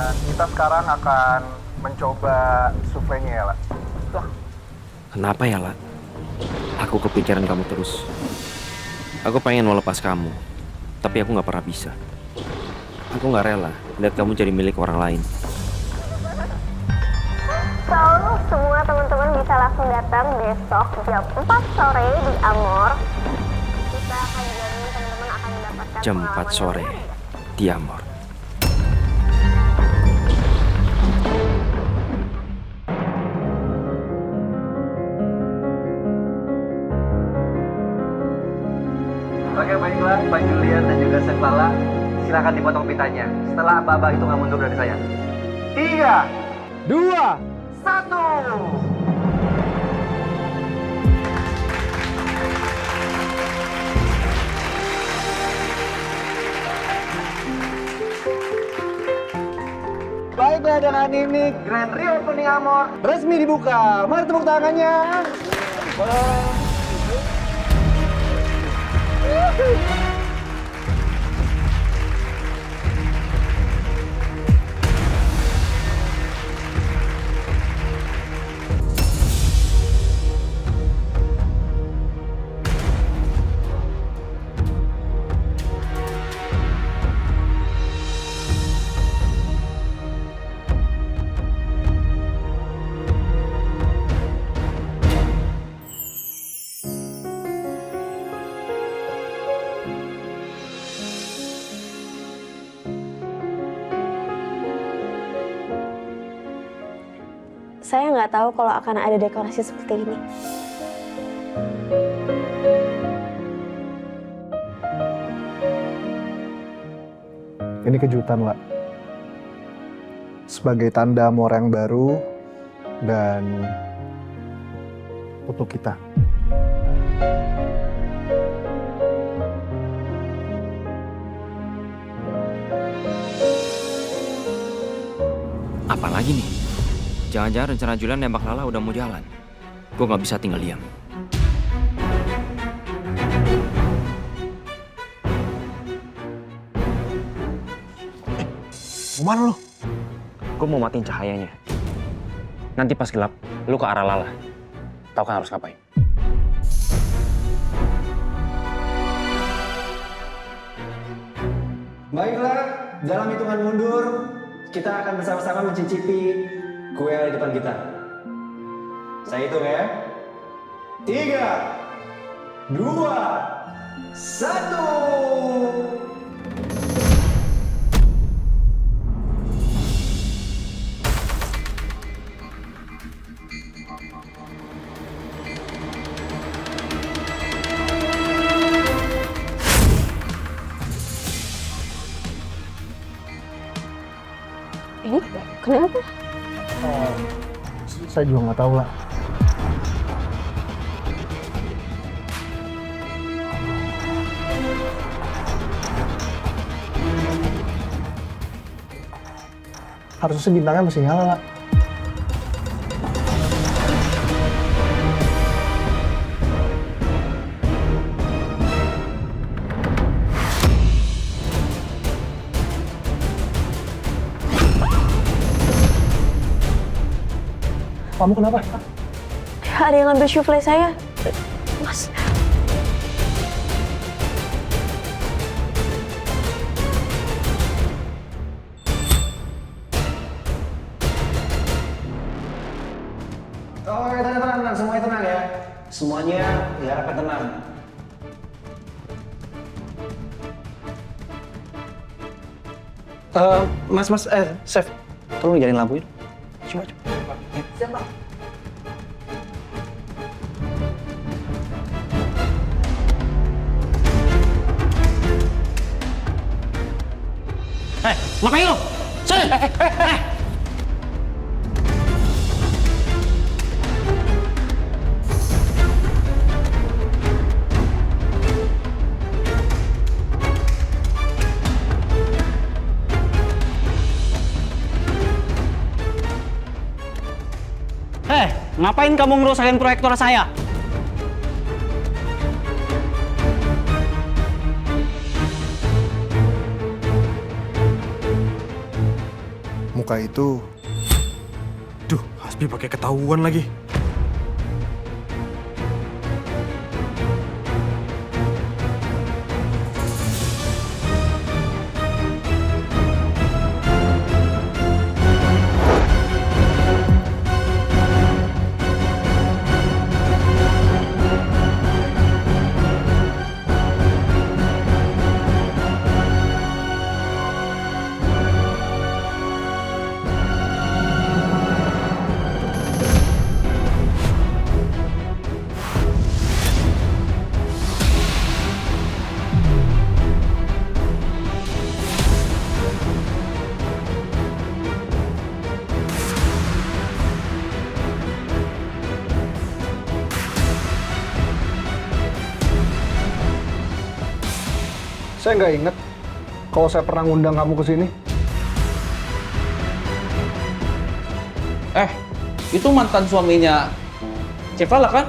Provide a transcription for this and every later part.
Dan kita sekarang akan mencoba soufflenya ya, La. Kenapa ya, La? Aku kepikiran kamu terus. Aku pengen mau lepas kamu, tapi aku nggak pernah bisa. Aku nggak rela lihat kamu jadi milik orang lain. So, semua teman-teman bisa langsung datang besok jam 4 sore di Amor. Kita akan jamin teman-teman akan mendapatkan Jam 4 pengalaman sore yang berbeda. di Amor. Oke, baiklah Pak Julian dan juga Chef Lala, silakan dipotong pitanya. Setelah Aba-Aba itu nggak mundur dari saya. 3, 2, 1. Baiklah, dengan ini Grand Reopening Amor. resmi dibuka. Mari tepuk tangannya. Saya nggak tahu kalau akan ada dekorasi seperti ini. Ini kejutan, La. Sebagai tanda Amor yang baru dan untuk kita. Apalagi nih? Jangan-jangan rencana Julian nembak Lala udah mau jalan. Gue nggak bisa tinggal diam. Kemana lu? Gue mau matiin cahayanya. Nanti pas gelap, lu ke arah Lala. Tahu kan harus ngapain? Baiklah, dalam hitungan mundur, kita akan bersama-sama mencicipi kue yang di depan kita. Saya hitung ya. 3, 2, 1. Ini kenapa? Saya juga nggak tahu, La. Harusnya bintangnya masih nyala, La. Kamu kenapa? Ada yang ngambil souffle saya. Mas, Oke, tenang, semuanya tenang ya. Semuanya diharapkan tenang. Chef, tolong nyalain lampunya. Coba. Siap, Pak. Ngapain lu? Sini! Ngapain kamu ngerusakin proyektor saya? Muka itu... Duh, Hasbi pakai ketahuan lagi. Saya nggak inget kalau saya pernah ngundang kamu ke sini. Itu mantan suaminya Cevala kan?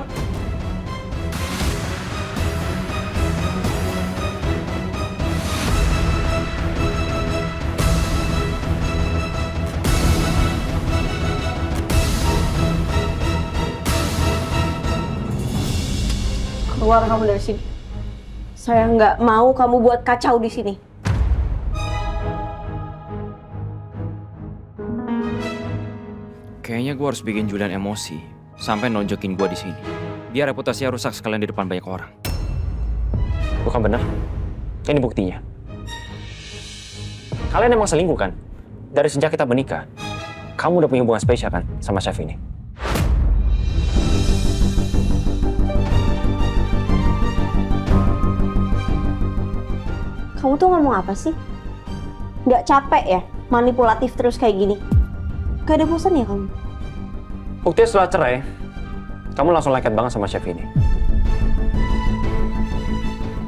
Keluar kamu dari sini. Saya nggak mau kamu buat kacau di sini. Kayaknya gue harus bikin Julian emosi sampai nonjokin gue di sini. Biar reputasinya rusak sekalian di depan banyak orang. Bukan benar? Ini buktinya. Kalian emang selingkuh kan? Dari sejak kita menikah, kamu udah punya hubungan spesial kan sama chef ini? Kamu tuh ngomong apa sih? Nggak capek ya manipulatif terus kayak gini? Gak ada bosan ya kamu? Buktinya setelah cerai, kamu langsung lengket banget sama chef ini.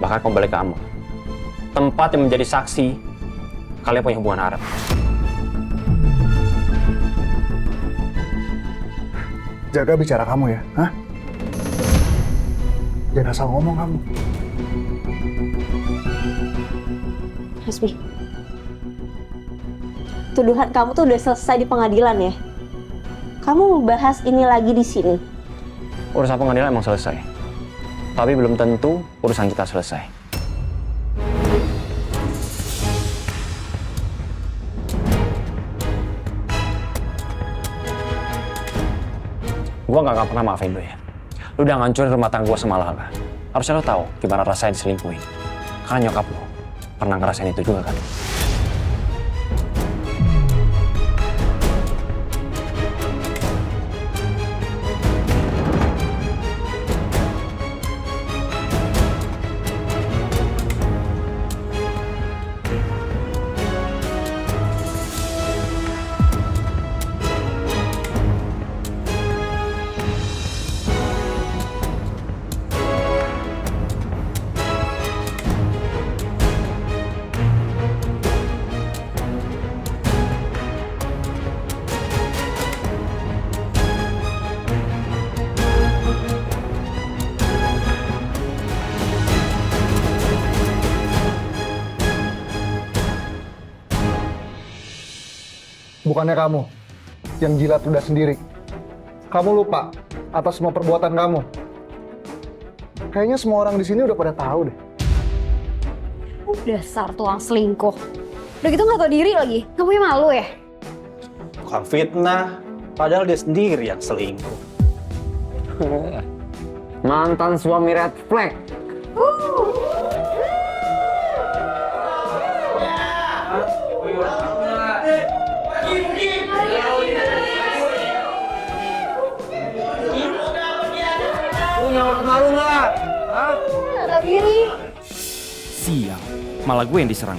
Bahkan kamu balik ke Amor. Tempat yang menjadi saksi kalian punya hubungan Arab. Jaga bicara kamu ya, hah? Jangan asal ngomong kamu. Hasbi, tuduhan kamu tuh udah selesai di pengadilan ya? Kamu mau bahas ini lagi di sini? Urusan pengadilan emang selesai. Tapi belum tentu urusan kita selesai. Gua gak akan pernah maafin lu ya. Lu udah ngancurin rumah tangga gua sama Lala. Harusnya lu tahu gimana rasanya diselingkuhin. Karena nyokap lu pernah ngerasain itu juga kan? Bukannya kamu yang jilat udah sendiri. Kamu lupa atas semua perbuatan kamu. Kayaknya semua orang di sini udah pada tahu deh. Dasar tukang selingkuh. Udah gitu nggak tau diri lagi. Nggak punya malu ya? Bukan fitnah, padahal dia sendiri yang selingkuh. Mantan suami red flag. Sial, malah gue yang diserang.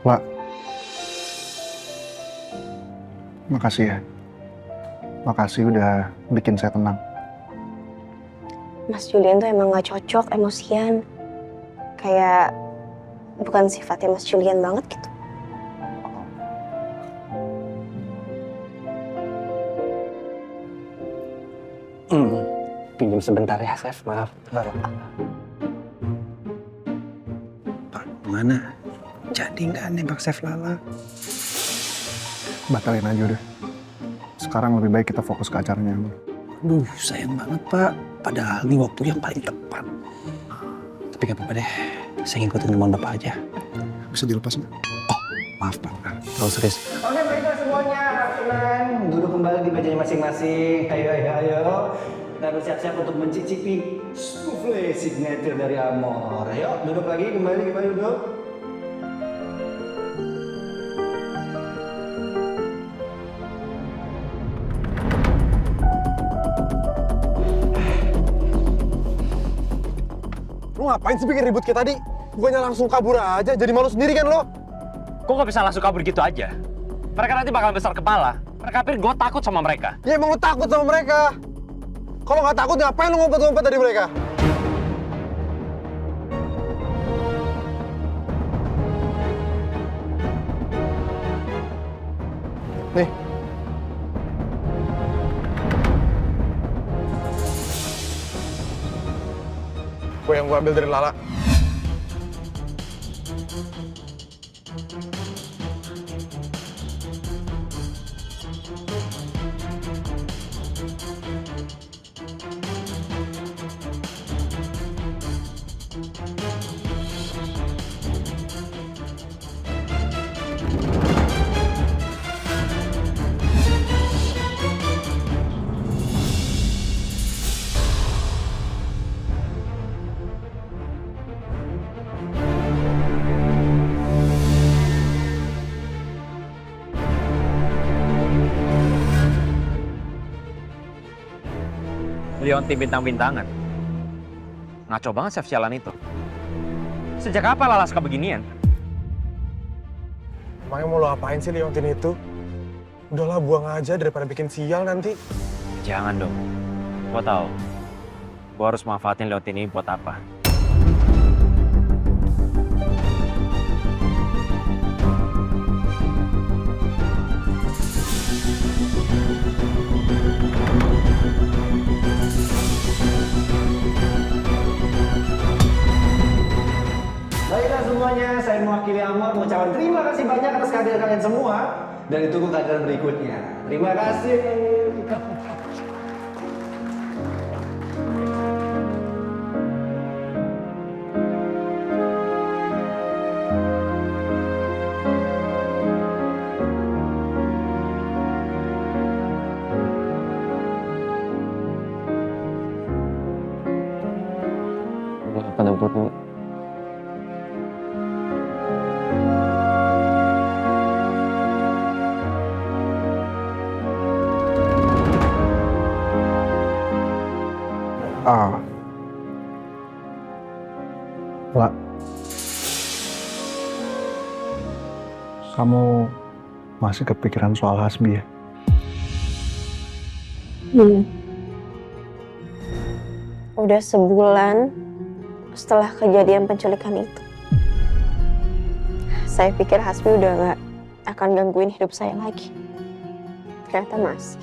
Wak, makasih ya. Makasih udah bikin saya tenang. Mas Julian tuh emang gak cocok emosian. Kayak bukan sifatnya Mas Julian banget gitu. Pinjam sebentar ya, Chef. Maaf. Pak, mana? Jadi nggak nembak Chef Lala? Batalin aja udah. Sekarang lebih baik kita fokus ke acaranya. Aduh, sayang banget, Pak. Padahal ini waktu yang paling tepat. Tapi nggak apa-apa deh. Saya ngikutin kemauan Bapak aja. Bisa dilepas nggak? Oh, maaf, Pak. Terlalu serius. Oke, baiklah semuanya. Tenang, duduk kembali di mejanya masing-masing. Ayo. Kita bersiap-siap untuk mencicipi souffle signature dari Amor. Ayo, duduk lagi, kembali duduk. Lu ngapain sih bikin ribut kayak tadi? Bukannya langsung kabur aja, jadi malu sendiri kan lo? Kok gak bisa langsung kabur gitu aja? Mereka nanti bakal besar kepala. Mereka pikir gue takut sama mereka. Ya emang lu takut sama mereka. Kalau nggak takut, ngapain lu ngumpet-ngumpet dari mereka? Nih. Kue yang gua ambil dari Lala. Leontin bintang-bintangan. Ngaco banget chef sialan itu. Sejak kapan Lala suka beginian? Emangnya mau lo apain sih Leontin itu? Udahlah buang aja daripada bikin sial nanti. Jangan dong. Gua tahu. Gua harus manfaatin Leontin ini buat apa. Baiklah semuanya, saya mewakili Amor mengucapkan terima kasih banyak atas kehadiran kalian semua. Dan ditunggu kehadiran berikutnya. Terima kasih. Apa dulu? La, kamu masih kepikiran soal Hasbi ya? Udah sebulan setelah kejadian penculikan itu. Saya pikir Hasbi udah gak akan gangguin hidup saya lagi. Ternyata masih.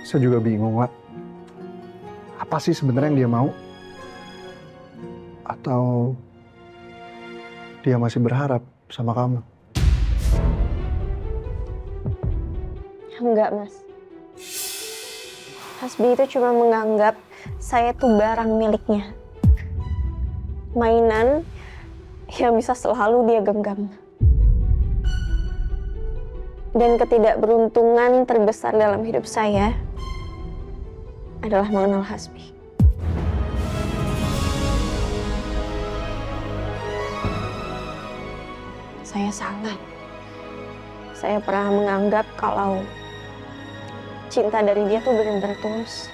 Saya juga bingung, Wak. Apa sih sebenarnya yang dia mau? Atau dia masih berharap sama kamu? Enggak, Mas. Hasbi itu cuma menganggap saya tuh barang miliknya. Mainan yang bisa selalu dia genggam. Dan ketidakberuntungan terbesar dalam hidup saya adalah mengenal Hasbi. Saya salah. Saya pernah menganggap kalau cinta dari dia tuh benar-benar tulus.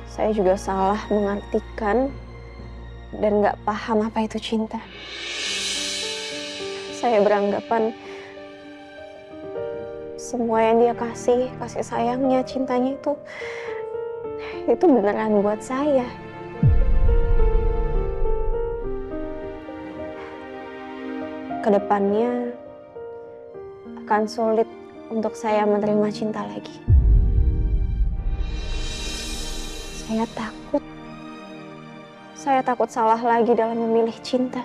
Saya juga salah mengartikan dan gak paham apa itu cinta. Saya beranggapan semua yang dia kasih sayangnya, cintanya itu beneran buat saya. kedepannya akan sulit untuk saya menerima cinta lagi. Saya takut salah lagi dalam memilih cinta.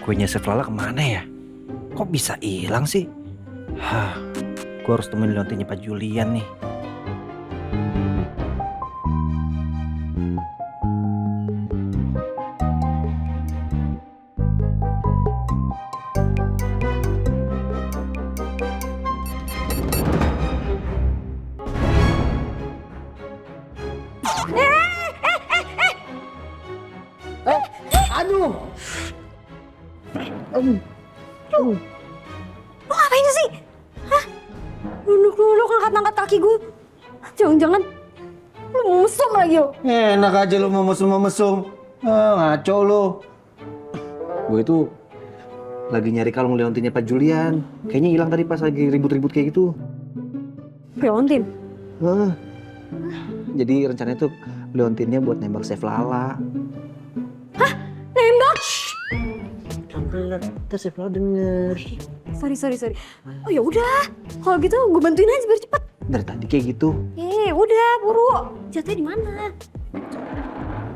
Kuenya Chef Lala kemana ya? Kok bisa hilang sih? Hah, gue harus temuin Leontinnya Pak Julian nih. Lu ngapain sih? Hah? Nunduk-nunduk angkat-angkat kaki gue. Jangan-jangan lu mau mesum lagi yo. Enak aja lu mau mesum. Ngaco lu. Gue itu lagi nyari kalung Leontinnya Pak Julian. Kayaknya hilang tadi pas lagi ribut-ribut kayak gitu. Leontin. Jadi rencananya tuh Leontinnya buat nembak Chef Lala. Nembak. Pelan-pelan, ntar Chef Lala denger. Sorry. Oh ya udah. Kalau gitu gue bantuin aja biar cepet. Dari tadi kayak gitu. Udah buru. Jatuhnya di mana?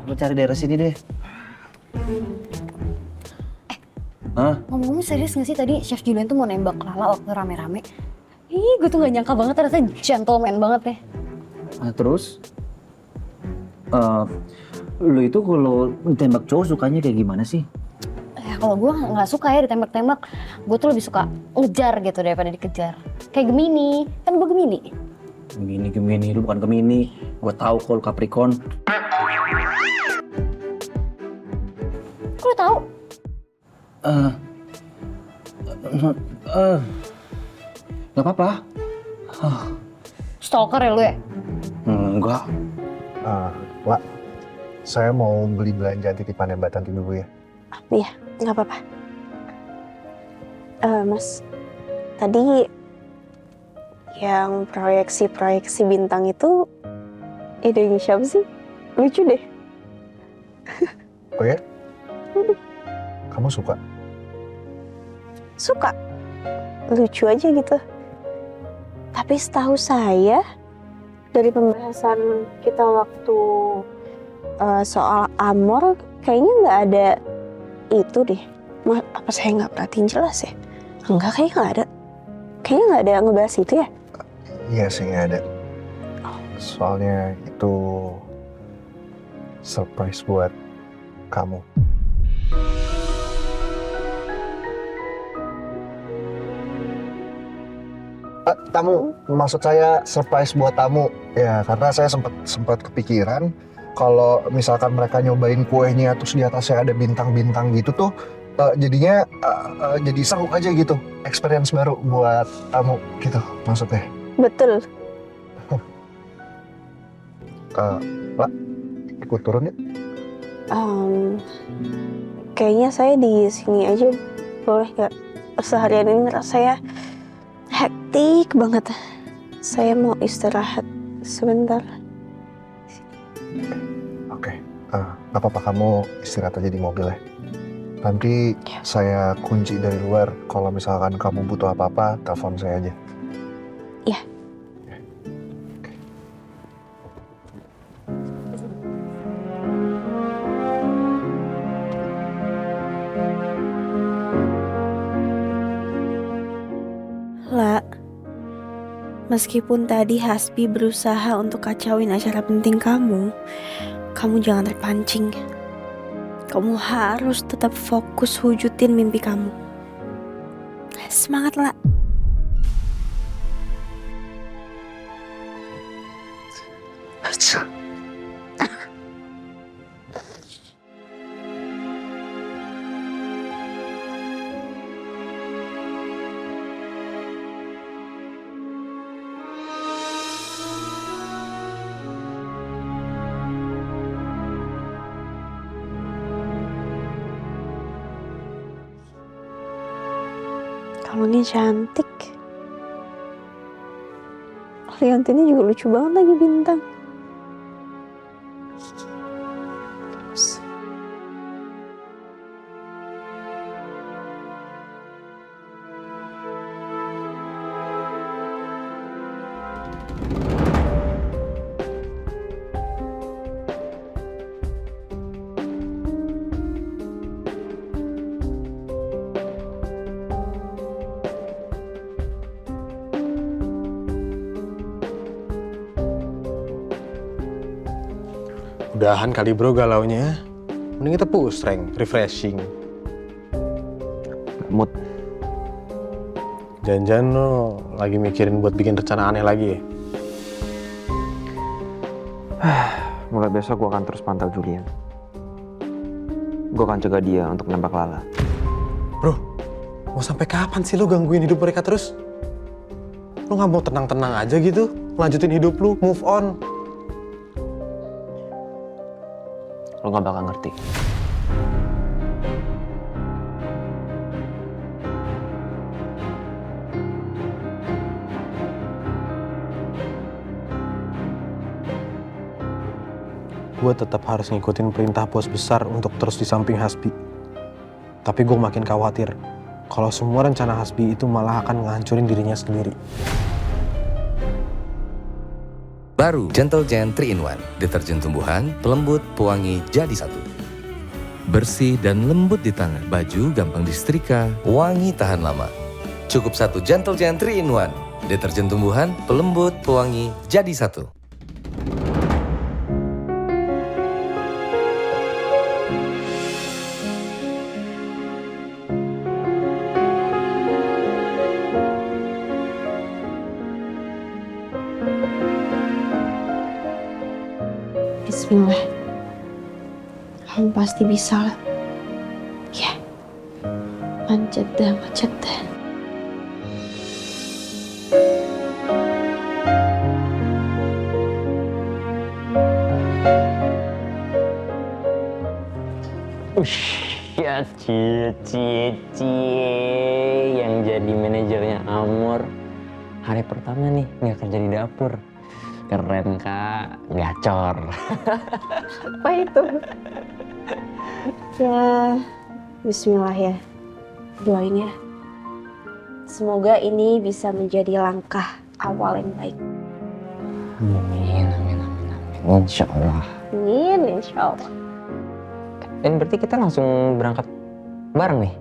Lo cari daerah sini deh. Hah? Ngomong-ngomong serius gak sih tadi Chef Julian tuh mau nembak Lala waktu rame-rame? Ih, gue tuh gak nyangka banget, rasanya gentleman banget deh. Terus? Lu itu kalau tembak cowok sukanya kayak gimana sih? Ya kalau gue gak suka ya ditembak-tembak, gue tuh lebih suka ngejar gitu daripada dikejar. Kayak Gemini, kan gue Gemini. Gemini, lu bukan Gemini. Gue tahu kalau Capricorn. Kok lu tahu? Gak apa-apa. Stalker ya lu ya? Enggak. Lah, saya mau beli belanjaan titipannya Mbak Tanti dulu ya. Iya, nggak apa-apa. Mas, tadi yang proyeksi bintang itu idenya siapa sih? Lucu deh. Oh ya? Kamu suka? Suka. Lucu aja gitu. Tapi setahu saya, dari pembahasan kita waktu soal Amor, kayaknya nggak ada itu deh. Apa saya nggak perhatiin jelas ya? Enggak, kayaknya nggak ada. Kayaknya nggak ada yang ngebahas itu ya? Iya sih, nggak ada. Soalnya itu surprise buat kamu. Tamu, maksud saya surprise buat tamu. Ya, karena saya sempat kepikiran kalau misalkan mereka nyobain kuenya terus di atasnya ada bintang-bintang gitu tuh jadinya jadi seru aja gitu. Experience baru buat tamu gitu maksudnya. Betul. Lah, ikut turun ya? Kayaknya saya di sini aja boleh nggak? Seharian ini rasanya hektik banget. Saya mau istirahat sebentar. Oke, nggak apa-apa, kamu istirahat aja di mobil ya. Nanti saya kunci dari luar. Kalau misalkan kamu butuh apa-apa, telepon saya aja. Iya. La, meskipun tadi Hasbi berusaha untuk kacauin acara penting kamu jangan terpancing. Kamu harus tetap fokus wujudin mimpi kamu. Semangat, La. Kalungnya cantik. Liontinnya juga lucu banget lagi bintang. Terus. Udahan kali bro galaunya. Mending kita push rank, refreshing. Mood. Jangan-jangan lo lagi mikirin buat bikin rencana aneh lagi ya? Mulai besok gue akan terus pantau Julian. Gue akan cegah dia untuk nembak Lala. Bro, mau sampai kapan sih lo gangguin hidup mereka terus? Lo nggak mau tenang-tenang aja gitu? Lanjutin hidup lo, move on. Lo gak bakal ngerti. Gue tetap harus ngikutin perintah bos besar untuk terus di samping Hasbi. Tapi gue makin khawatir kalau semua rencana Hasbi itu malah akan ngancurin dirinya sendiri. Baru Gentle Gen 3-in-1, deterjen tumbuhan, pelembut, pewangi, jadi satu. Bersih dan lembut di tangan, baju gampang disetrika, wangi tahan lama. Cukup satu Gentle Gen 3-in-1, deterjen tumbuhan, pelembut, pewangi, jadi satu. Bismillah. Kamu pasti bisa lah. Ya. Manjat dah, manjat dah. Ya cie yang jadi manajernya Amor. Hari pertama nih nggak kerja di dapur. Keren kak, gacor. Apa itu? Ya, bismillah ya. Doain ya. Semoga ini bisa menjadi langkah awal yang baik. Amin. Insya Allah. Amin, insya Allah. Dan berarti kita langsung berangkat bareng nih?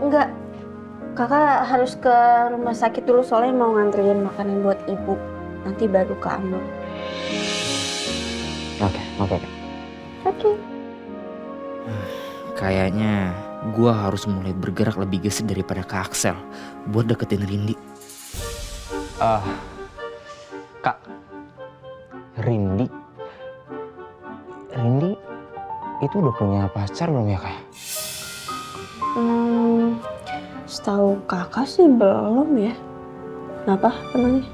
Enggak. Kakak harus ke rumah sakit dulu soalnya mau nganterin makanan buat ibu. Nanti baru ke Amor. Oke. Oke. Kayaknya gue harus mulai bergerak lebih gesit daripada Kak Axel buat deketin Rindy. Kak, Rindy itu udah punya pacar belum ya kak? Setahu kakak sih belum ya. Kenapa emangnya?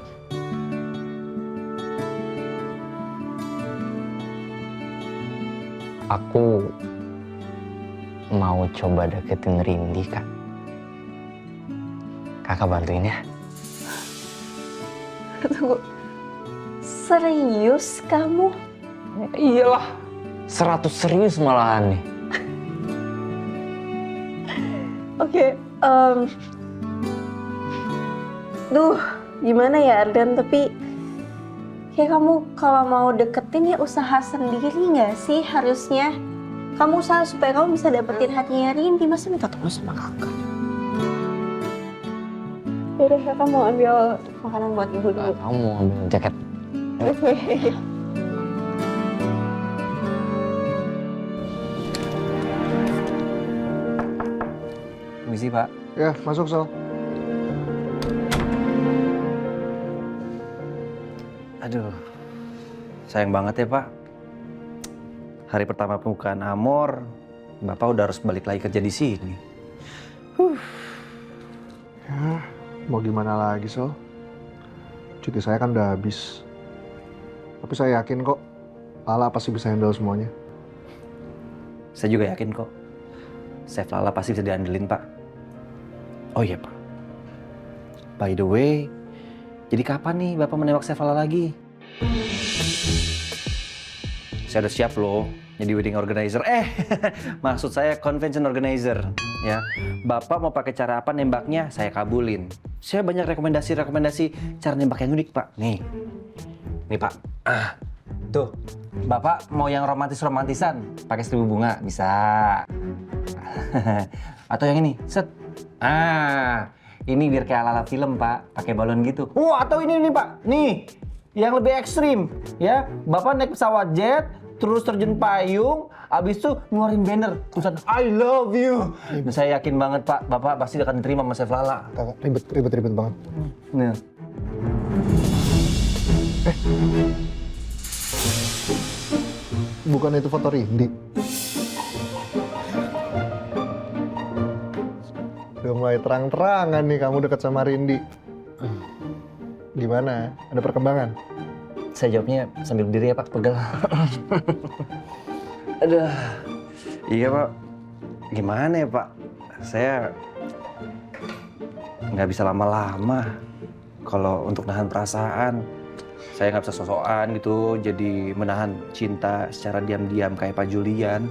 Aku mau coba deketin Rindy kak. Kakak bantuin ya. Tunggu. Serius kamu? Iyalah, 100 serius malahan nih. Oke, duh, gimana ya Ardan, tapi kayak kamu kalau mau deketin ya usaha sendiri nggak sih harusnya? Kamu usaha supaya kamu bisa dapetin hatinya Rindy, masa minta tolong sama kakak? Yaudah, kakak mau ambil makanan buat ibu dulu. Kamu mau ambil jaket? Permisi Pak. Ya, masuk Sal. Aduh, sayang banget ya Pak. Hari pertama pembukaan Amor, Bapak udah harus balik lagi kerja di sini. Ya, mau gimana lagi Sal? Cuti saya kan udah habis. Tapi saya yakin kok, Lala pasti bisa handle semuanya. Saya juga yakin kok, Chef Lala pasti bisa diandelin Pak. Oh iya Pak, By the way, jadi kapan nih Bapak menembak Sefala lagi? Saya udah siap loh jadi wedding organizer. Maksud saya convention organizer. Ya, Bapak mau pakai cara apa nembaknya? Saya kabulin. Saya banyak rekomendasi cara nembak yang unik, Pak. Nih Pak. Tuh, Bapak mau yang romantisan, pakai 1000 bunga bisa. Atau yang ini, set. Ini biar kayak ala-ala film, Pak, pakai balon gitu. Atau ini nih, Pak. Nih, yang lebih ekstrim, ya. Bapak naik pesawat jet, terus terjun payung, abis itu ngeluarin banner tulisan I love you. Dan saya yakin banget, Pak, Bapak pasti akan diterima sama Chef Lala. Ribet banget. Nih. Bukan itu foto Rindy? Udah mulai terang-terangan nih kamu dekat sama Rindy. Gimana? Ada perkembangan? Saya jawabnya sambil berdiri ya, Pak, pegel. Aduh. Iya, Pak. Gimana ya, Pak? Saya nggak bisa lama-lama kalau untuk nahan perasaan. Saya nggak bisa sosokan gitu, jadi menahan cinta secara diam-diam kayak Pak Julian.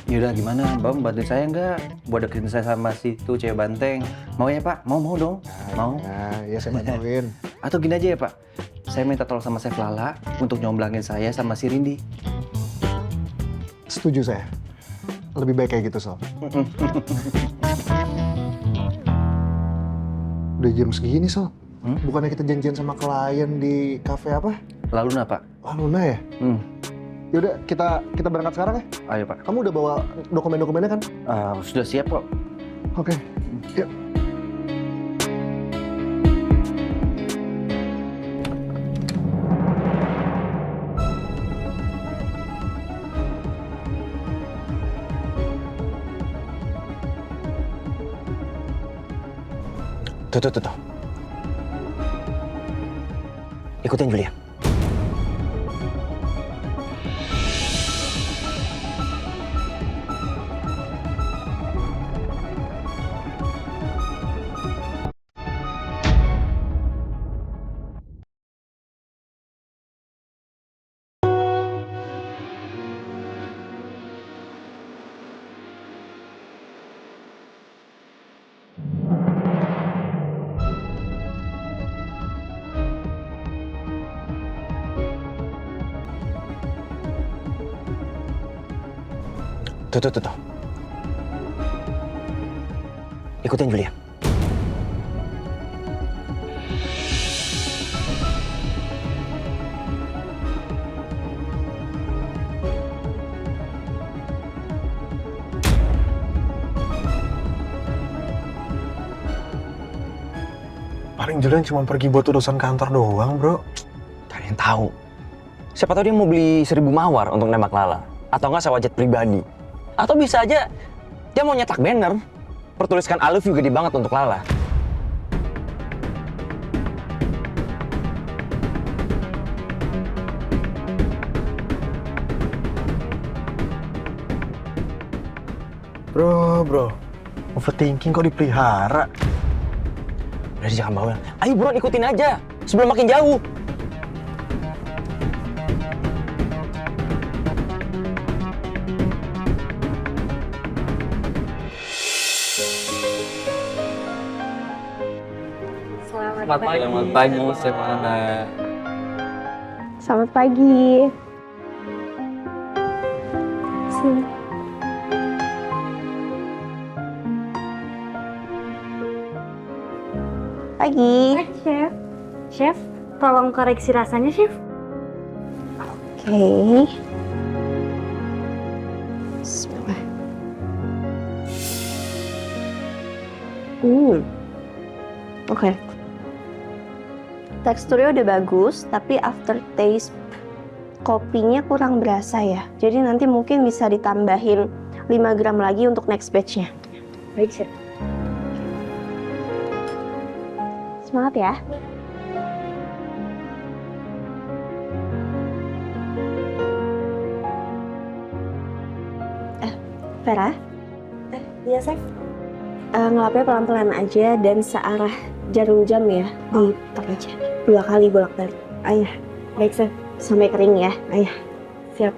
Yaudah gimana, Bang, bantuin saya nggak? Buat deketin saya sama si tuh cewek banteng. Mau ya, Pak? Mau dong? Mau? Ya saya bantuin. Atau gini aja ya, Pak? Saya minta tolong sama Chef Lala untuk nyomblangin saya sama si Rindy. Setuju saya. Lebih baik kayak gitu, Sob. Udah jam segini, Sob. Bukannya kita janjian sama klien di kafe apa? La Luna, Pak. La Luna ya? Yaudah, kita berangkat sekarang ya? Ayo, Pak. Kamu udah bawa dokumen-dokumennya kan? Sudah siap kok. Oke, yuk. Tuh. Ikutin Julia. Tuh. Ikutin Julia. Paling Julian cuma pergi buat urusan kantor doang, bro. Tak ada yang tahu. Siapa tahu dia mau beli 1000 mawar untuk nembak Lala. Atau nggak sewa jet pribadi. Atau bisa aja dia mau nyetak banner. Pertuliskan I love you gede banget untuk Lala. Bro. Overthinking kok dipelihara? Udah jangan bawel. Ayo buruan ikutin aja. Sebelum makin jauh. Selamat pagi, Stefana. Selamat pagi. Sini. Pagi. Chef. Chef, tolong koreksi rasanya, Chef. Oke. Bismillah. Oke. Teksturnya udah bagus, tapi aftertaste kopinya kurang berasa ya. Jadi nanti mungkin bisa ditambahin 5 gram lagi untuk next batch-nya. Baik, Chef. Semangat ya. Vera? Iya, Sek. Ngelapnya pelan-pelan aja dan searah jarum jam ya. Diputar aja. 2 kali bolak-balik. Ayah. Baik, Sek. Sampai kering ya. Ayah. Siap.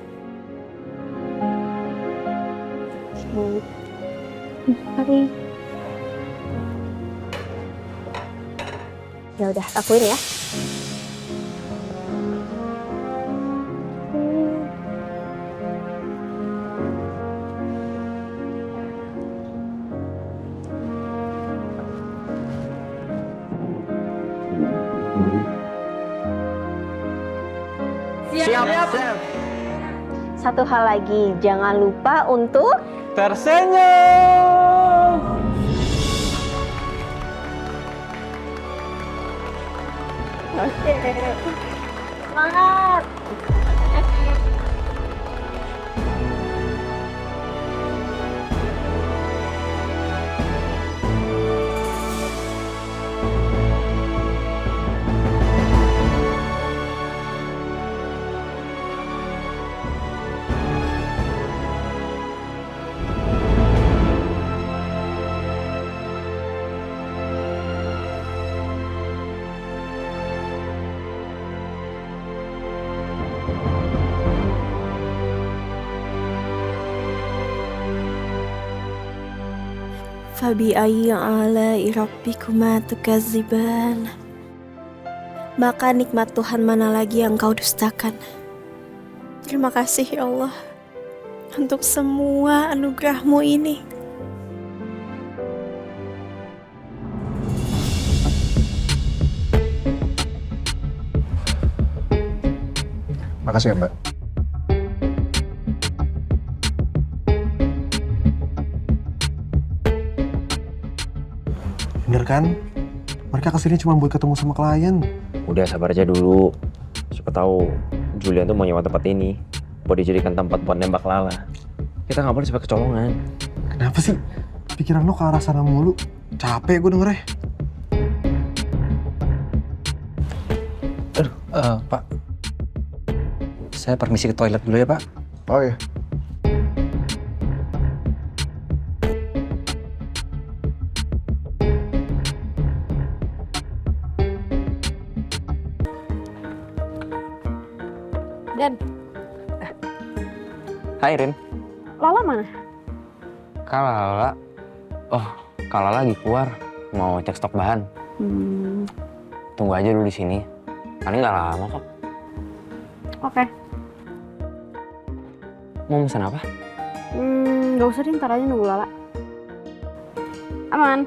Oke. Ya udah, lakuin ya. Siap. Satu hal lagi, jangan lupa untuk Tersenyum. Oke. Semangat. Fabi'ayyi ala'i rabbikuma tukadziban. Maka nikmat Tuhan mana lagi yang kau dustakan. Terima kasih ya Allah untuk semua anugerah-Mu ini. Makasih ya, Mbak. Bener kan? Mereka kesini cuma buat ketemu sama klien. Udah sabar aja dulu. Siapa tahu Julian tuh mau nyewa tempat ini buat dijadikan tempat buat nembak Lala. Kita nggak boleh sampai kecolongan. Kenapa sih? Pikiran lo ke arah sana mulu. Capek gue dengernya. Pak. Saya permisi ke toilet dulu ya, Pak. Oh iya. Dan Hai Rin. Lala mana? Kak Lala. Oh, Kak Lala lagi keluar. Mau cek stok bahan. Tunggu aja dulu di sini. Paling nggak lama kok. Oke. Mau pesan apa? Gak usah deh, ntar aja nunggu Lala. Aman.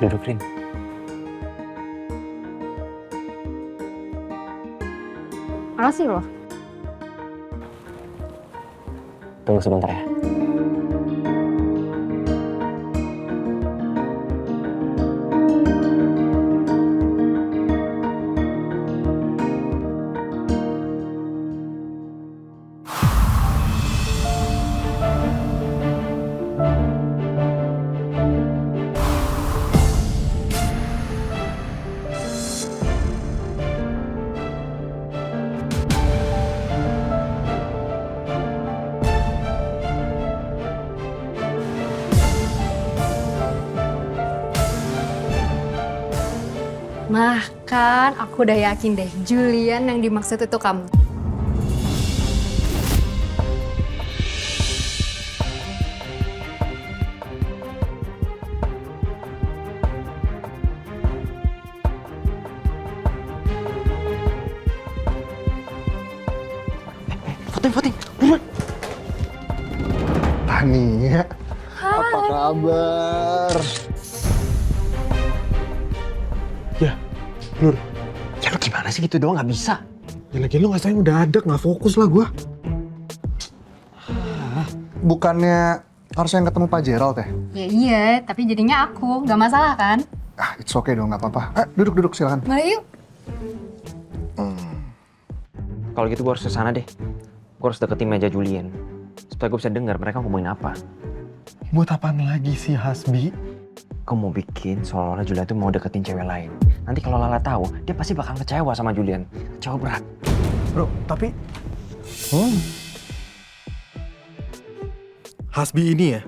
Duduk, Rin. Makasih loh. Tunggu sebentar ya. Nah kan, aku udah yakin deh Julian yang dimaksud itu kamu. Foto. Tania, apa kabar? Ya, Nur. Ya lu gimana sih gitu doang nggak bisa? Ya lagi lo nggak sayang mendadak, nggak fokus lah gue. Bukannya harus yang ketemu Pak Gerald ya? Ya iya, tapi jadinya aku, nggak masalah kan? It's okay dong, nggak apa-apa. Duduk silakan. Boleh yuk. Kalau gitu gue harus kesana deh. Gue harus deketin meja Julian supaya gue bisa dengar mereka ngomongin apa. Buat apaan lagi sih Hasbi? Gue mau bikin seolah-olah Julian tuh mau deketin cewek lain. Nanti kalau Lala tahu, dia pasti bakal kecewa sama Julian. Kecewa berat. Bro, tapi... Hasbi ini ya,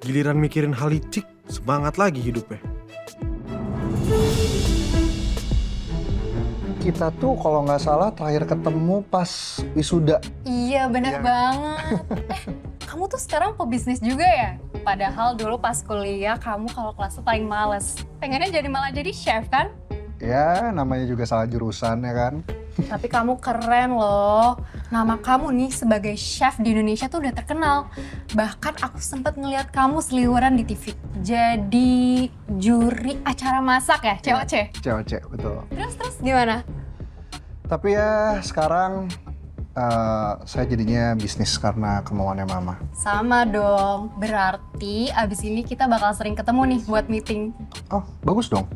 giliran mikirin hal licik, semangat lagi hidupnya. Kita tuh kalau nggak salah terakhir ketemu pas wisuda. Iya, bener Iya. banget. Kamu tuh sekarang pebisnis juga ya? Padahal dulu pas kuliah kamu kalau kelas tuh paling males. Pengennya malah jadi chef kan? Ya, namanya juga salah jurusan ya kan. Tapi kamu keren loh. Nama kamu nih sebagai chef di Indonesia tuh udah terkenal. Bahkan aku sempat ngeliat kamu seliweran di TV. Jadi juri acara masak ya, COC? Cewek, betul. Terus gimana? Tapi ya sekarang saya jadinya bisnis karena kemauannya mama. Sama dong. Berarti abis ini kita bakal sering ketemu nih buat meeting. Oh, bagus dong.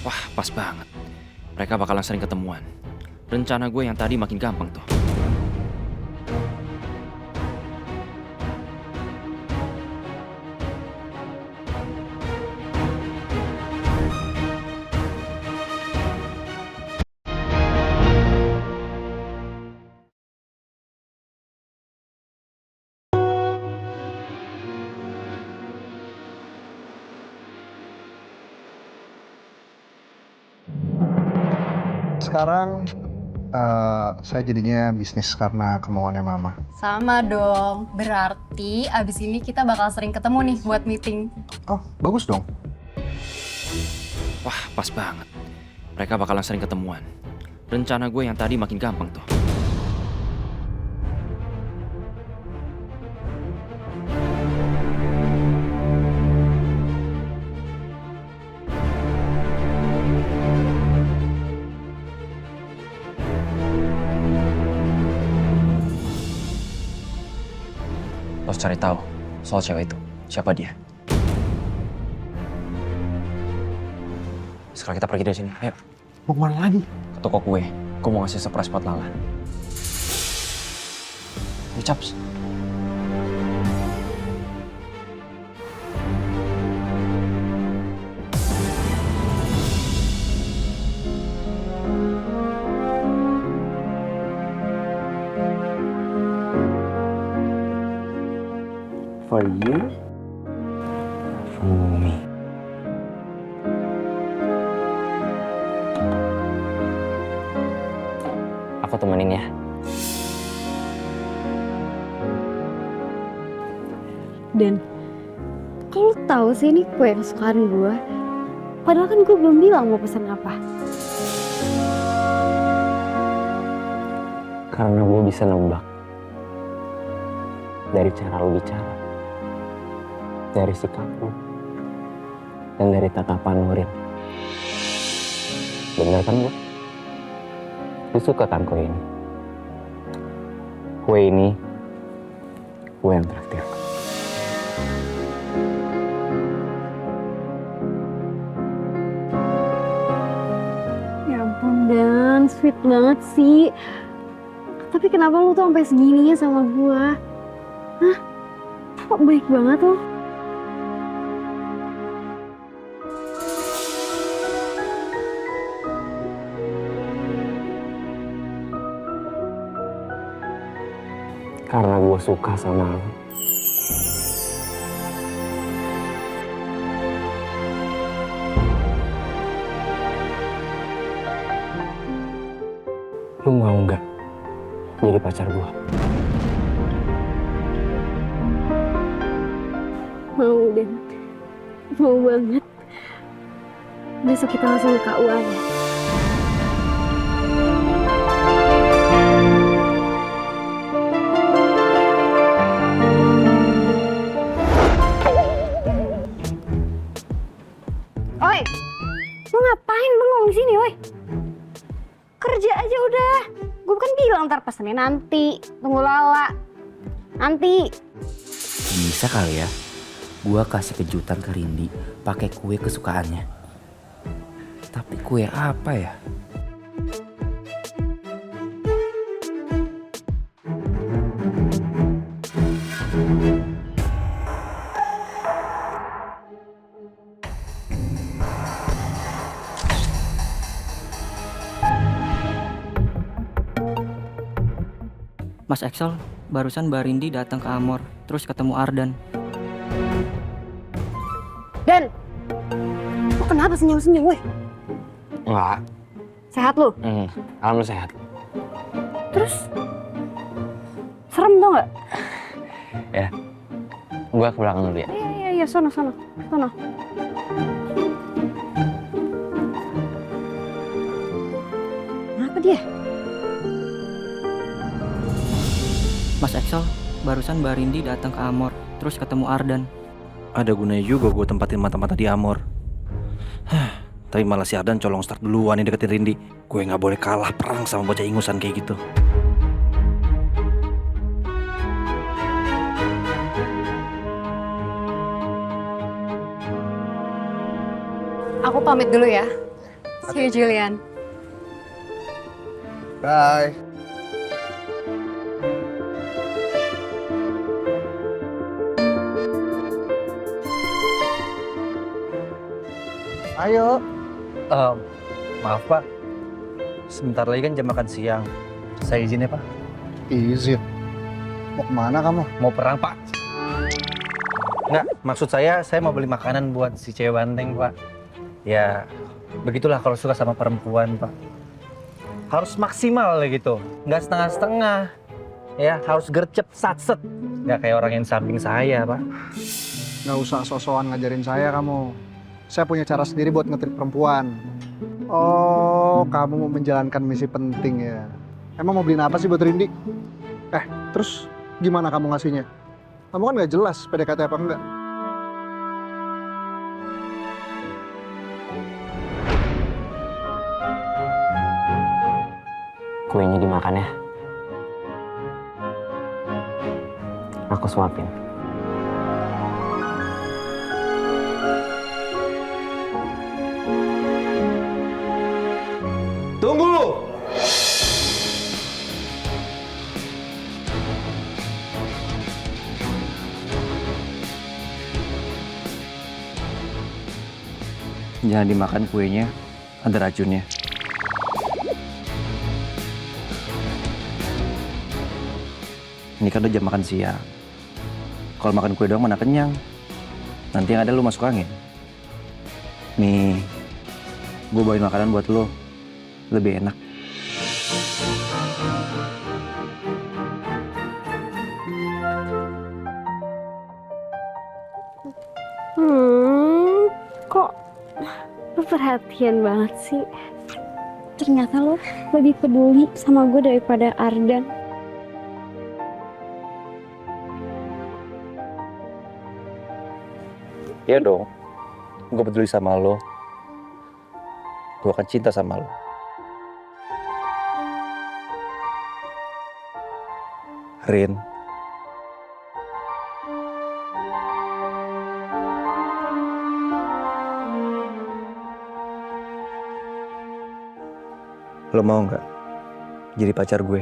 Wah, pas banget. Mereka bakalan sering ketemuan. Rencana gue yang tadi makin gampang tuh. Sekarang saya jadinya bisnis karena kemauannya mama. Sama dong. Berarti abis ini kita bakal sering ketemu nih buat meeting. Oh, bagus dong. Wah, pas banget. Mereka bakalan sering ketemuan. Rencana gue yang tadi makin gampang tuh. Lo harus cari tahu soal cewek itu. Siapa dia? Sekarang kita pergi dari sini. Ayo. Mau kemana lagi? Ke toko kue. Gue mau ngasih surprise buat Lala. Ayo, Caps. For you, Fumi. Aku temenin ya. Dan kalau tahu sih ini kue kesukaan gue. Padahal kan gue belum bilang mau pesan apa. Karena gue bisa nebak dari cara lu bicara, dari sikap lu, dan dari tatapan lu, Rin. Bener kan gue? Lu suka kan kue ini? Kue ini, gue yang traktir. Ya ampun Dan, sweet banget sih. Tapi kenapa lu tuh sampai segininya sama gue? Hah? Kok baik banget lo? Karena gue suka sama lu. Lu mau nggak jadi pacar gue? Mau Dan, mau banget. Besok kita langsung ke KUA ya. Oi, lu ngapain bengong di sini, oi? Kerja aja udah. Gue kan bilang ntar pesennya nanti. Tunggu Lala. Nanti. Bisa kali ya, gua kasih kejutan ke Rindi pakai kue kesukaannya. Tapi kue apa ya? Mas Excel, barusan Mbak Rindi datang ke Amor, terus ketemu Ardan. Dan, lo kenapa senyum-senyum, weh? Enggak. Sehat lo? Alhamdulillah sehat. Terus, serem tau nggak? Ya, gua ke belakang dulu ya. Iya, sono. Kenapa dia? Mas Excel, barusan Mbak Rindi datang ke Amor, terus ketemu Ardan. Ada gunanya juga gue tempatin mata-mata di Amor. Tapi malah si Ardan colong start duluan nih deketin Rindi. Gue nggak boleh kalah perang sama bocah ingusan kayak gitu. Aku pamit dulu ya. See you, Julian. Bye. Ayo. Maaf Pak, sebentar lagi kan jam makan siang. Saya izin ya Pak. Izin. Mau kemana kamu? Mau perang Pak? Nggak, maksud saya mau beli makanan buat si cewek banteng Pak. Ya, begitulah kalau suka sama perempuan Pak. Harus maksimal gitu, nggak setengah-setengah. Ya, harus gercep, satset. Nggak kayak orang yang samping saya Pak. Nggak usah sok-sokan ngajarin saya kamu. Saya punya cara sendiri buat ngetrit perempuan. Oh, kamu mau menjalankan misi penting ya. Emang mau beliin apa sih buat Rindi? Terus gimana kamu ngasihnya? Kamu kan nggak jelas PDKT apa enggak. Kuenya dimakan ya. Aku suapin. Tunggu! Jangan dimakan kuenya, ada racunnya. Ini kan udah jam makan siang. Kalau makan kue doang mana kenyang. Nanti yang ada lu masuk angin. Nih, gue bawain makanan buat lu. Lebih enak. Kok lu perhatian banget sih? Ternyata lo lebih peduli sama gue daripada Ardan. Iya dong. Gue peduli sama lo. Gue akan cinta sama lo. Rin. Lo mau nggak jadi pacar gue?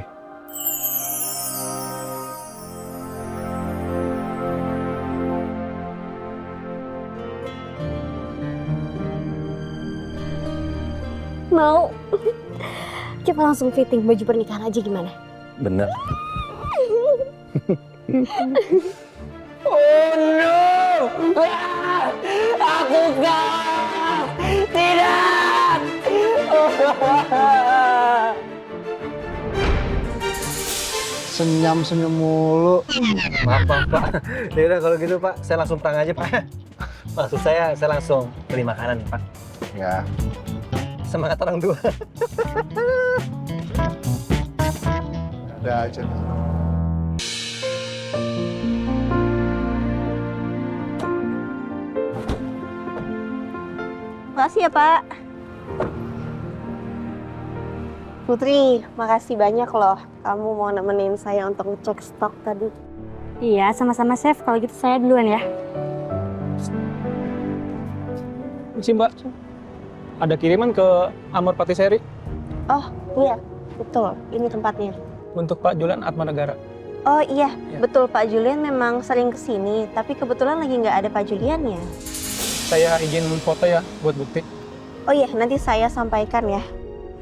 Mau. Kita langsung fitting baju pernikahan aja gimana? Bener. Oh no! Aku gak! Tidak! Senyum-senyum mulu. Maaf Pak. Ya udah kalau gitu Pak, saya langsung perang aja Pak. Maksud saya langsung beli makanan Pak. Ya. Semangat orang tua. Ada aja. Makasih ya, Pak. Putri, makasih banyak loh. Kamu mau nemenin saya untuk ngecek stok tadi. Iya, sama-sama Chef. Kalau gitu saya duluan ya. Sih Mbak, ada kiriman ke Amor Patisserie Oh, iya. Betul. Ini tempatnya. untuk Pak Julian Atmanegara. Oh iya, Ya. betul Pak Julian memang sering kesini. Tapi kebetulan lagi nggak ada Pak Julian ya. Saya izin foto ya buat bukti. Oh iya, nanti saya sampaikan ya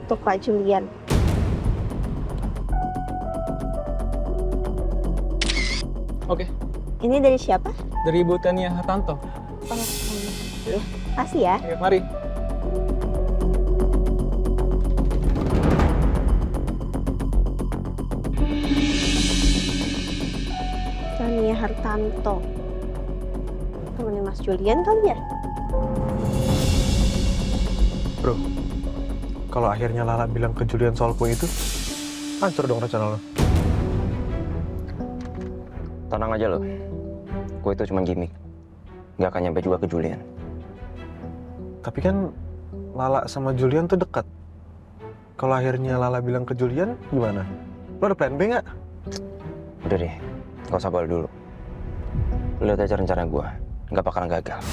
untuk Pak Julian. Oke, Ini dari siapa? dari Ibu Tania Hartanto. Oh, ya. Kasih ya. Oke, mari. Tania Hartanto. Temennya Mas Julian kali ya? Bro, kalau akhirnya Lala bilang ke Julian soal kue itu, hancur dong rencana lo. Tenang aja lo. Gue itu cuma gimmick. Gak akan nyampe juga ke Julian. Tapi kan Lala sama Julian tuh dekat. Kalau akhirnya Lala bilang ke Julian, gimana? Lo ada plan B nggak? Udah deh, gak usah balik dulu. Lihat aja rencana gue. Gak bakalan gagal.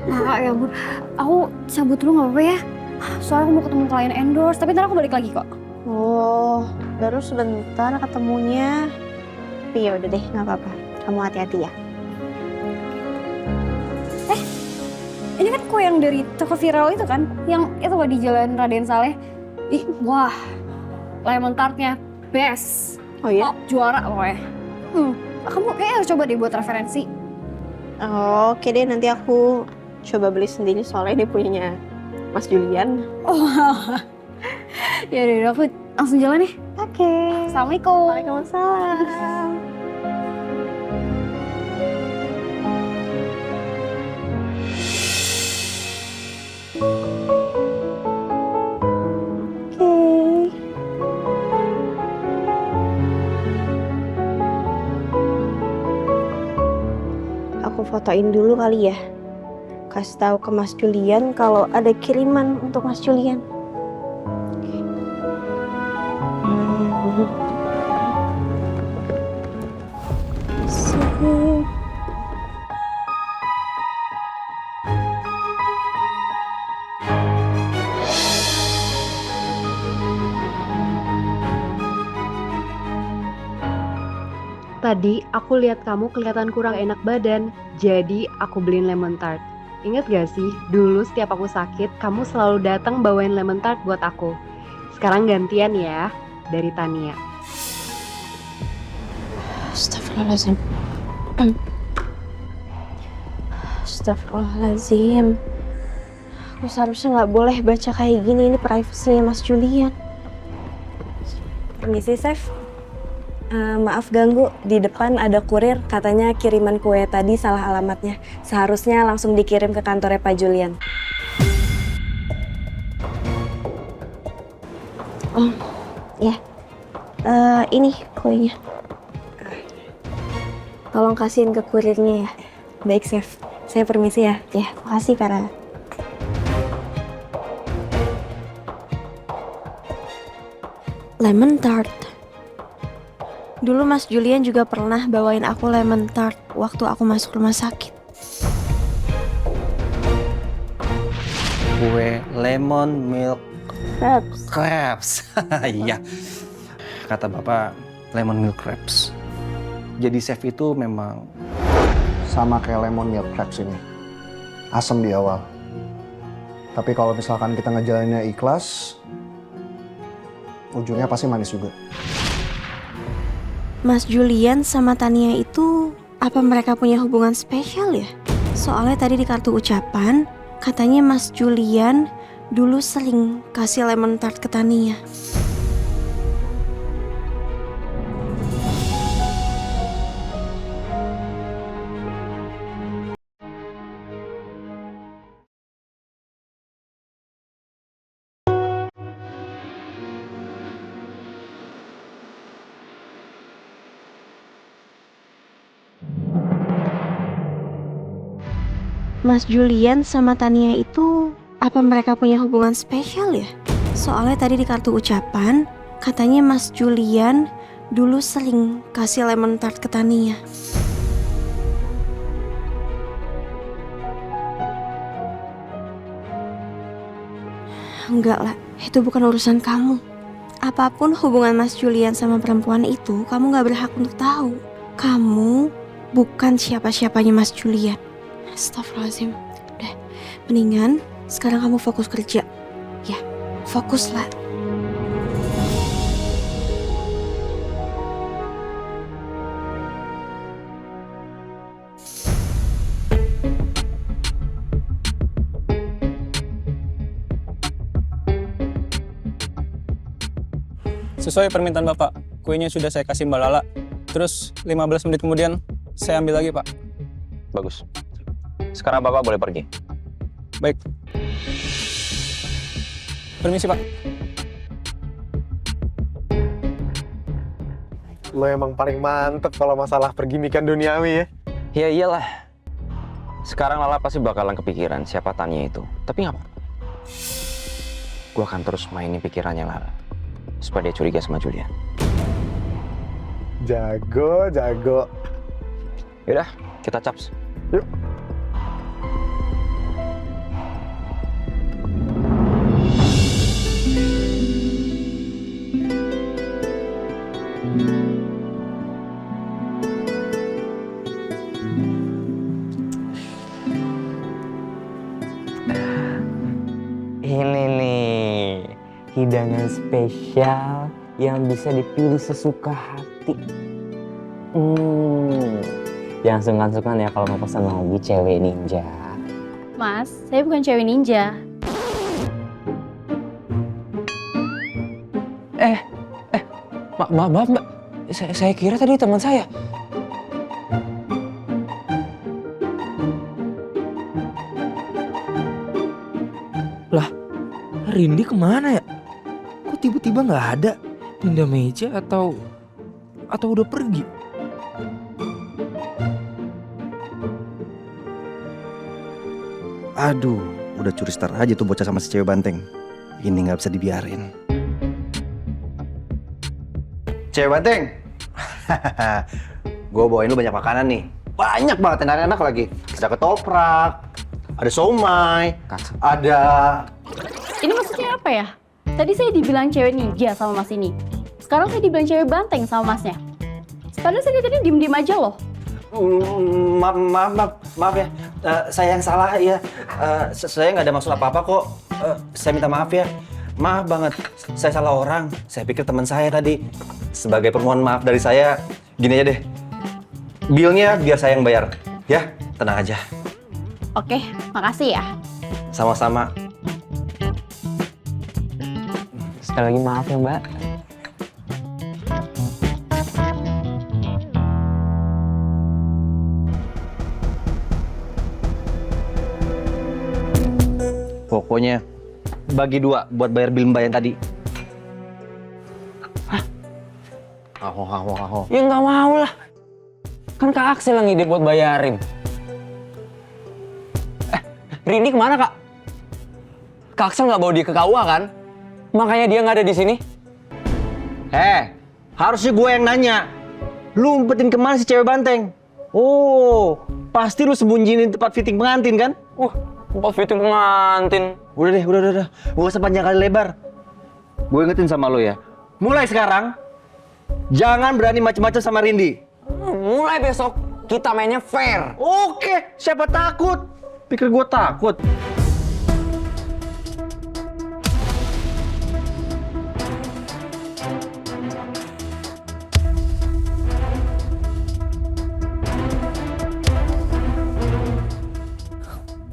Nah, ya ampun. Aku cabut dulu nggak apa-apa ya? Soalnya aku mau ketemu klien endorse, tapi ntar aku balik lagi kok. Oh, baru sebentar ketemunya. Tapi ya udah deh, nggak apa-apa. Kamu hati-hati ya. Ini kan kue yang dari toko viral itu kan? Yang itu loh di Jalan Raden Saleh. Ih, wah. Lemon tartnya best. Oh iya? Top juara pokoknya. Kamu kayaknya harus coba deh buat referensi. Oh, oke deh, nanti aku coba beli sendiri soalnya dia punyanya Mas Julian. Oh, ya udah aku langsung jalan nih. Oke. Assalamualaikum. Waalaikumsalam. Oke. Aku fotoin dulu kali ya. Kasih tahu ke Mas Julian kalau ada kiriman untuk Mas Julian. Sini. Tadi aku lihat kamu kelihatan kurang enak badan, jadi aku beliin lemon tart. Ingat gak sih, dulu setiap aku sakit, kamu selalu datang bawain lemon tart buat aku. Sekarang gantian ya, dari Tania. Astagfirullahaladzim. Astagfirullahaladzim. Aku seharusnya nggak boleh baca kayak gini, ini privasinya Mas Julian. Permisi, Chef. Maaf ganggu, di depan ada kurir, katanya kiriman kue tadi salah alamatnya. Seharusnya langsung dikirim ke kantornya Pak Julian. Oh, ya. Ini kuenya. Tolong kasihin ke kurirnya ya. Baik, Chef. Saya permisi ya. Ya, makasih Kara. Lemon tart. Dulu Mas Julian juga pernah bawain aku lemon tart waktu aku masuk rumah sakit. Kue lemon milk Crepes. crepes. Iya. Kata Bapak, lemon milk crepes. Jadi chef itu memang Sama kayak lemon milk crepes ini. Asam di awal. Tapi kalau misalkan kita ngejalaninnya ikhlas, ujungnya pasti manis juga. Mas Julian sama Tania itu apa mereka punya hubungan spesial ya? Soalnya tadi di kartu ucapan katanya Mas Julian dulu sering kasih lemon tart ke Tania. Mas Julian sama Tania itu apa mereka punya hubungan spesial ya? Soalnya tadi di kartu ucapan katanya Mas Julian dulu sering kasih lemon tart ke Tania. Enggak lah, itu bukan urusan kamu. Apapun hubungan Mas Julian sama perempuan itu, kamu gak berhak untuk tahu. Kamu bukan siapa-siapanya Mas Julian. Astagfirullahaladzim. Udah, mendingan sekarang kamu fokus kerja. Ya, fokuslah. Sesuai permintaan Bapak, kuenya sudah saya kasih Mbak Lala. Terus 15 menit kemudian saya ambil lagi, Pak. Bagus. Sekarang Bapak boleh pergi. Baik. Permisi, Pak. Lo emang paling mantep kalau masalah pergimikan duniawi ya. Ya iyalah. Sekarang Lala pasti bakalan kepikiran siapa Tania itu. Tapi nggak apa-apa. Gue akan terus mainin pikirannya Lala. Supaya dia curiga sama Julian. Jago, jago. Yaudah, kita caps. Yuk. Ini nih, hidangan spesial yang bisa dipilih sesuka hati. Yang sungkan-sungkan ya kalau mau pesan lagi cewek ninja. Mas, saya bukan cewek ninja. Maaf Mbak, saya kira tadi teman saya. Lah, Rindy kemana ya? Kok tiba-tiba nggak ada? Pindah meja atau udah pergi? Aduh, udah curi star aja tuh bocah sama si cewek banteng. Ini nggak bisa dibiarin. Cewek banteng, gue bawain lu banyak makanan nih. Banyak banget, enak-enak lagi. Ada ketoprak, ada somai, ada... Ini maksudnya apa ya? Tadi saya dibilang cewek ninja sama mas ini. Sekarang saya dibilang cewek banteng sama masnya. Padahal saya tadi diem-diem aja loh. Maaf ya, saya yang salah ya. Saya nggak ada maksud apa-apa kok. Saya minta maaf ya. Maaf banget, saya salah orang. Saya pikir teman saya tadi. Sebagai permohonan maaf dari saya, gini aja deh. Bilnya biar saya yang bayar. Ya, tenang aja. Oke, makasih ya. Sama-sama. Sekali lagi maaf ya Mbak. Pokoknya bagi 2 buat bayar bil Mbak yang tadi. Hah? Ya nggak mau lah. Kan Kak Aksel yang ide buat bayarin. Rini kemana Kak? Kak Aksel nggak bawa dia ke KUA kan? Makanya dia nggak ada di sini. Harusnya gue yang nanya. Lu umpetin kemana si cewek banteng? Oh, pasti lu sembunyiin tempat fitting pengantin kan? Tempat fitting pengantin. Udah. Gak usah panjang kali lebar. Gue ingetin sama lo ya. Mulai sekarang, jangan berani macam-macam sama Rindy. Mulai besok, kita mainnya fair. Oke, siapa takut? Pikir gue takut?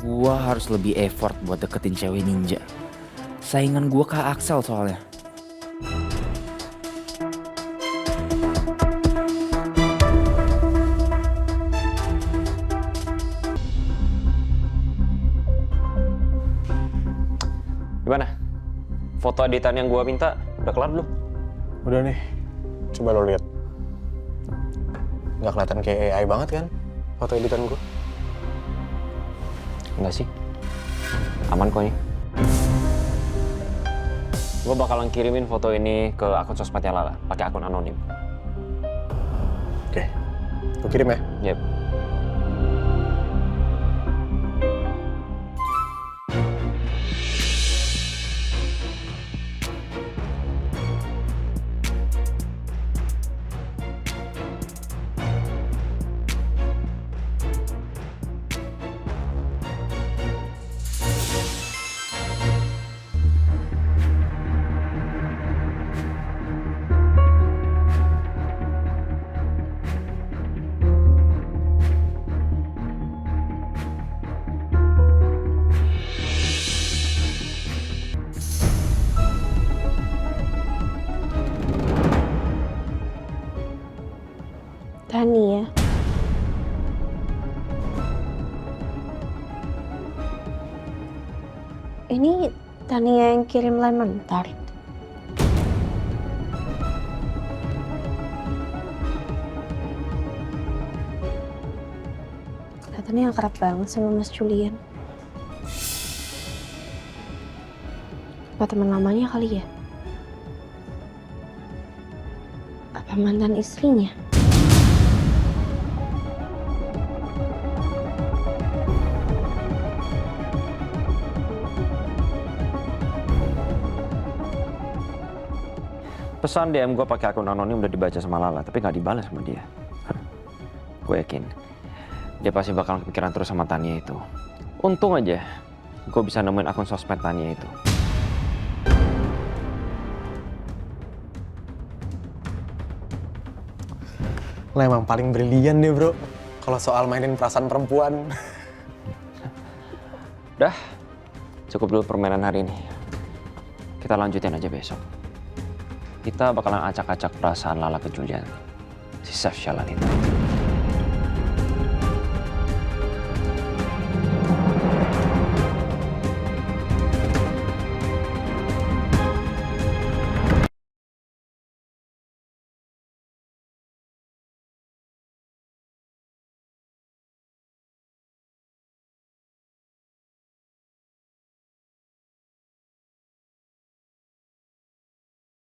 Gua harus lebih effort buat deketin cewek ninja. Saingan gua Kak Aksel soalnya. Gimana? Foto editan yang gua minta udah kelar belum? Udah nih, coba lo lihat. Nggak kelihatan kayak AI banget kan foto editan gue? Enggak sih. Aman kok ini. Gue bakalan kirimin foto ini ke akun sosmednya Lala, pakai akun anonim. Oke, gue kirim ya. Yep. Ini Tania yang kirim lemon tart. Kelihatannya akrab banget sama Mas Julian. Apa teman lamanya kali ya? Apa mantan istrinya? Pesan DM gue pakai akun anonim udah dibaca sama Lala, tapi nggak dibalas sama dia. Gue yakin dia pasti bakal kepikiran terus sama Tania itu. Untung aja gue bisa nemuin akun sosmed Tania itu. Lo emang paling brilian deh bro, kalau soal mainin perasaan perempuan. Udah, cukup dulu permainan hari ini. Kita lanjutin aja besok. Kita bakalan acak-acak perasaan Lala ke Julian, si Chef Syalan itu.